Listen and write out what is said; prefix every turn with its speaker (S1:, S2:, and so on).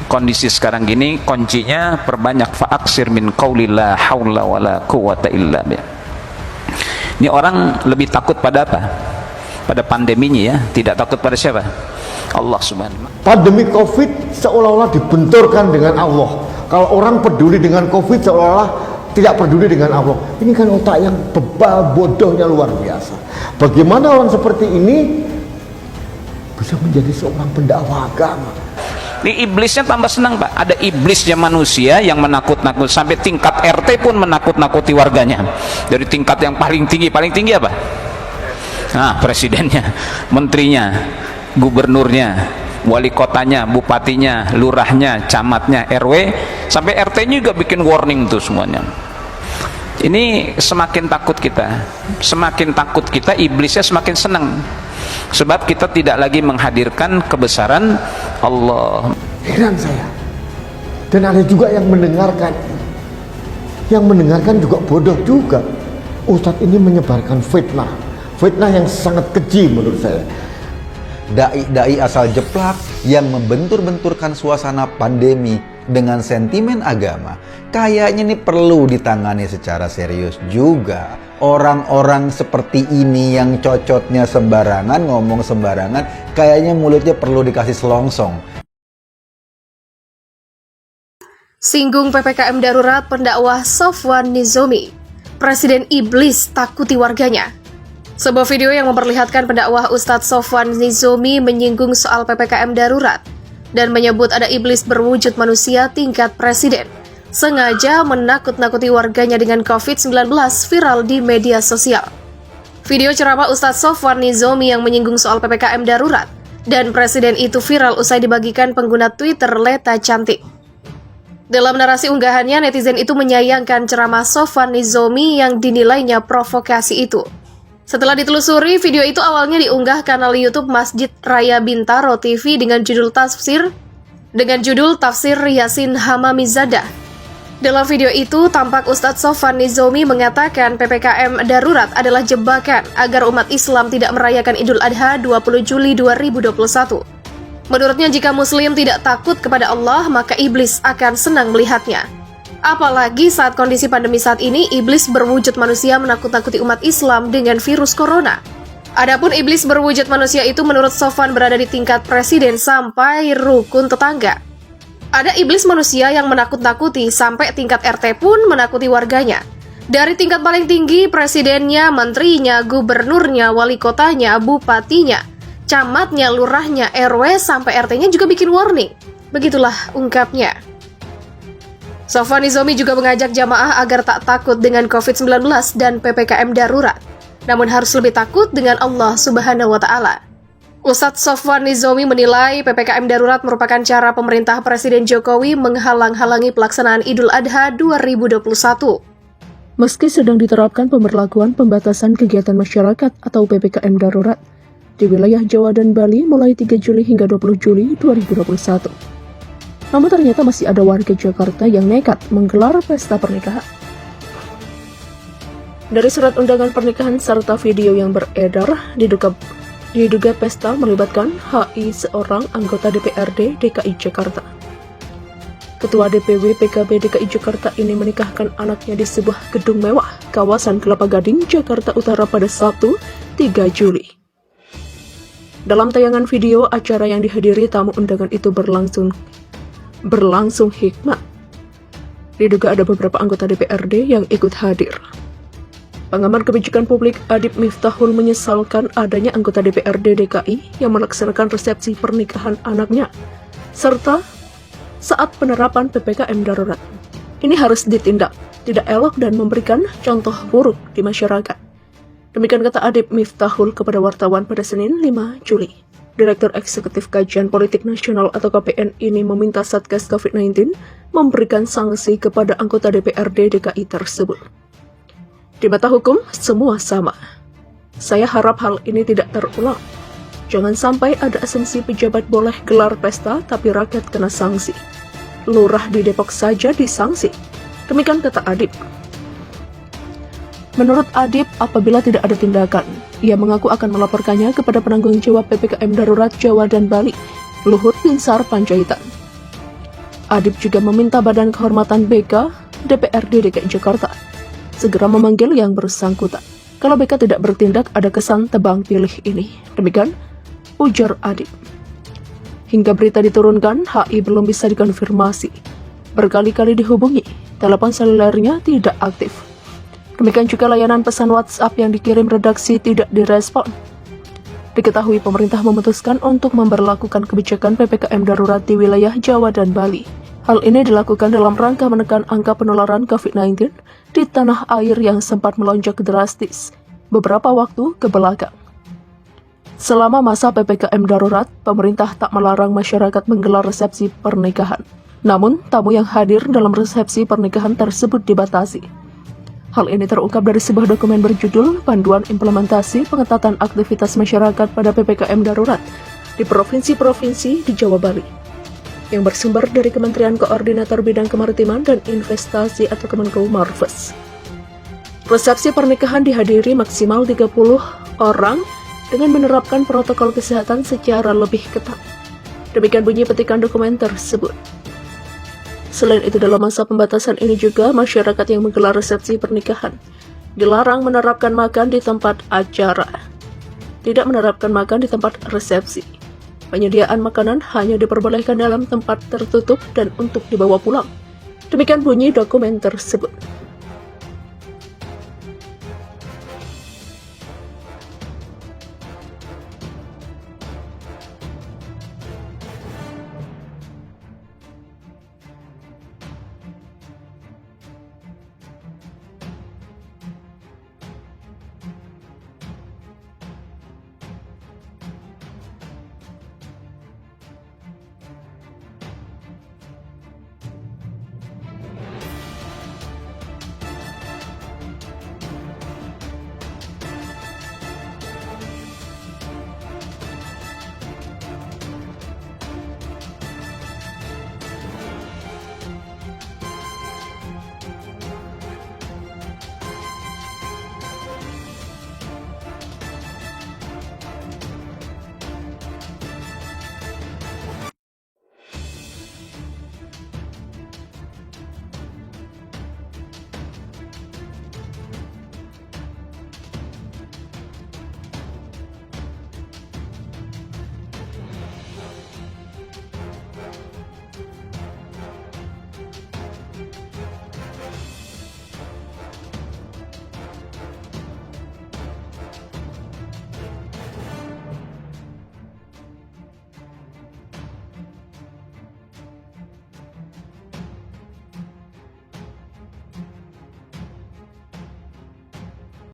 S1: kondisi sekarang gini, kuncinya perbanyak fa'aksir min qauli la haula wala quwata illa billah. Ini orang lebih takut pada apa? Pada pandeminya ya, tidak takut pada siapa? Allah Subhanahu.
S2: Pandemi Covid seolah-olah dibenturkan dengan Allah. Kalau orang peduli dengan Covid seolah-olah tidak peduli dengan Allah. Ini kan otak yang bebal, bodohnya luar biasa. Bagaimana orang seperti ini bisa menjadi seorang pendakwah agama?
S1: Ini iblisnya tambah senang, Pak. Ada iblisnya manusia yang menakut-nakut, sampai tingkat RT pun menakut-nakuti warganya. Dari tingkat yang paling tinggi apa? Nah, presidennya, menterinya, gubernurnya, wali kotanya, bupatinya, lurahnya, camatnya, RW, sampai RT-nya juga bikin warning tuh semuanya. Ini semakin takut kita, iblisnya semakin senang. Sebab kita tidak lagi menghadirkan kebesaran Allah.
S2: Heran saya. Dan ada juga yang mendengarkan. Yang mendengarkan juga bodoh juga. Ustadz ini menyebarkan fitnah. Fitnah yang sangat keji menurut saya.
S3: Dai-dai asal jeplak yang membentur-benturkan suasana pandemi dengan sentimen agama, kayaknya ini perlu ditangani secara serius juga. Orang-orang seperti ini yang cocotnya sembarangan, ngomong sembarangan, kayaknya mulutnya perlu dikasih selongsong.
S4: Singgung PPKM darurat pendakwah Sofwan Nizomi. Presiden iblis takuti warganya. Sebuah video yang memperlihatkan pendakwah Ustadz Sofwan Nizomi menyinggung soal PPKM darurat dan menyebut ada iblis berwujud manusia tingkat presiden sengaja menakut-nakuti warganya dengan COVID-19 viral di media sosial. Video ceramah Ustadz Sofwan Nizomi yang menyinggung soal PPKM darurat dan presiden itu viral usai dibagikan pengguna Twitter Leta Cantik. Dalam narasi unggahannya, netizen itu menyayangkan ceramah Sofwan Nizomi yang dinilainya provokasi itu. Setelah ditelusuri, video itu awalnya diunggah kanal YouTube Masjid Raya Bintaro TV dengan judul Tafsir Yasin Hamamizadah. Dalam video itu, tampak Ustadz Sofwan Nizomi mengatakan PPKM darurat adalah jebakan agar umat Islam tidak merayakan Idul Adha 20 Juli 2021. Menurutnya, jika Muslim tidak takut kepada Allah, maka iblis akan senang melihatnya. Apalagi saat kondisi pandemi saat ini, iblis berwujud manusia menakut-nakuti umat Islam dengan virus corona. Adapun iblis berwujud manusia itu menurut Sofwan berada di tingkat presiden sampai rukun tetangga. Ada iblis manusia yang menakut-nakuti sampai tingkat RT pun menakuti warganya. Dari tingkat paling tinggi, presidennya, menterinya, gubernurnya, wali kotanya, bupatinya, camatnya, lurahnya, RW, sampai RT-nya juga bikin warning. Begitulah ungkapnya. Sofwan Nizomi juga mengajak jamaah agar tak takut dengan COVID-19 dan PPKM darurat, namun harus lebih takut dengan Allah Subhanahu wa Ta'ala. Ustadz Sofwan Nizomi menilai PPKM darurat merupakan cara pemerintah Presiden Jokowi menghalang-halangi pelaksanaan Idul Adha 2021.
S5: Meski sedang diterapkan pemberlakuan pembatasan kegiatan masyarakat atau PPKM darurat di wilayah Jawa dan Bali mulai 3 Juli hingga 20 Juli 2021. Namun ternyata masih ada warga Jakarta yang nekat menggelar pesta pernikahan. Dari surat undangan pernikahan serta video yang beredar, diduga pesta melibatkan HI, seorang anggota DPRD DKI Jakarta. Ketua DPW PKB DKI Jakarta ini menikahkan anaknya di sebuah gedung mewah kawasan Kelapa Gading, Jakarta Utara pada Sabtu, 3 Juli. Dalam tayangan video, acara yang dihadiri tamu undangan itu berlangsung hikmat. Diduga ada beberapa anggota DPRD yang ikut hadir. Pengamat kebijakan publik Adib Miftahul menyesalkan adanya anggota DPRD DKI yang melaksanakan resepsi pernikahan anaknya, serta saat penerapan PPKM darurat. Ini harus ditindak, tidak elok dan memberikan contoh buruk di masyarakat. Demikian kata Adib Miftahul kepada wartawan pada Senin 5 Juli. Direktur Eksekutif Kajian Politik Nasional atau KPN ini meminta Satgas COVID-19 memberikan sanksi kepada anggota DPRD DKI tersebut. Di mata hukum, semua sama. Saya harap hal ini tidak terulang. Jangan sampai ada asumsi pejabat boleh gelar pesta, tapi rakyat kena sanksi. Lurah di Depok saja disanksi. Demikian kata Adib. Menurut Adib, apabila tidak ada tindakan, ia mengaku akan melaporkannya kepada penanggung jawab PPKM darurat Jawa dan Bali, Luhut Binsar Panjaitan. Adib juga meminta Badan Kehormatan BK DPRD DKI Jakarta segera memanggil yang bersangkutan. Kalau BK tidak bertindak, ada kesan tebang pilih ini. Demikian ujar Adib. Hingga berita diturunkan, HI belum bisa dikonfirmasi. Berkali-kali dihubungi, telepon selulernya tidak aktif. Demikian juga layanan pesan WhatsApp yang dikirim redaksi tidak direspon. Diketahui pemerintah memutuskan untuk memberlakukan kebijakan PPKM darurat di wilayah Jawa dan Bali. Hal ini dilakukan dalam rangka menekan angka penularan COVID-19 di tanah air yang sempat melonjak drastis beberapa waktu ke belakang. Selama masa PPKM darurat, pemerintah tak melarang masyarakat menggelar resepsi pernikahan. Namun, tamu yang hadir dalam resepsi pernikahan tersebut dibatasi. Hal ini terungkap dari sebuah dokumen berjudul Panduan Implementasi Pengetatan Aktivitas Masyarakat pada PPKM Darurat di Provinsi-Provinsi di Jawa Bali, yang bersumber dari Kementerian Koordinator Bidang Kemaritiman dan Investasi atau Kemenko Marves. Resepsi pernikahan dihadiri maksimal 30 orang dengan menerapkan protokol kesehatan secara lebih ketat. Demikian bunyi petikan dokumen tersebut. Selain itu, dalam masa pembatasan ini juga masyarakat yang menggelar resepsi pernikahan dilarang menerapkan makan di tempat acara, tidak menerapkan makan di tempat resepsi. Penyediaan makanan hanya diperbolehkan dalam tempat tertutup dan untuk dibawa pulang. Demikian bunyi dokumen tersebut.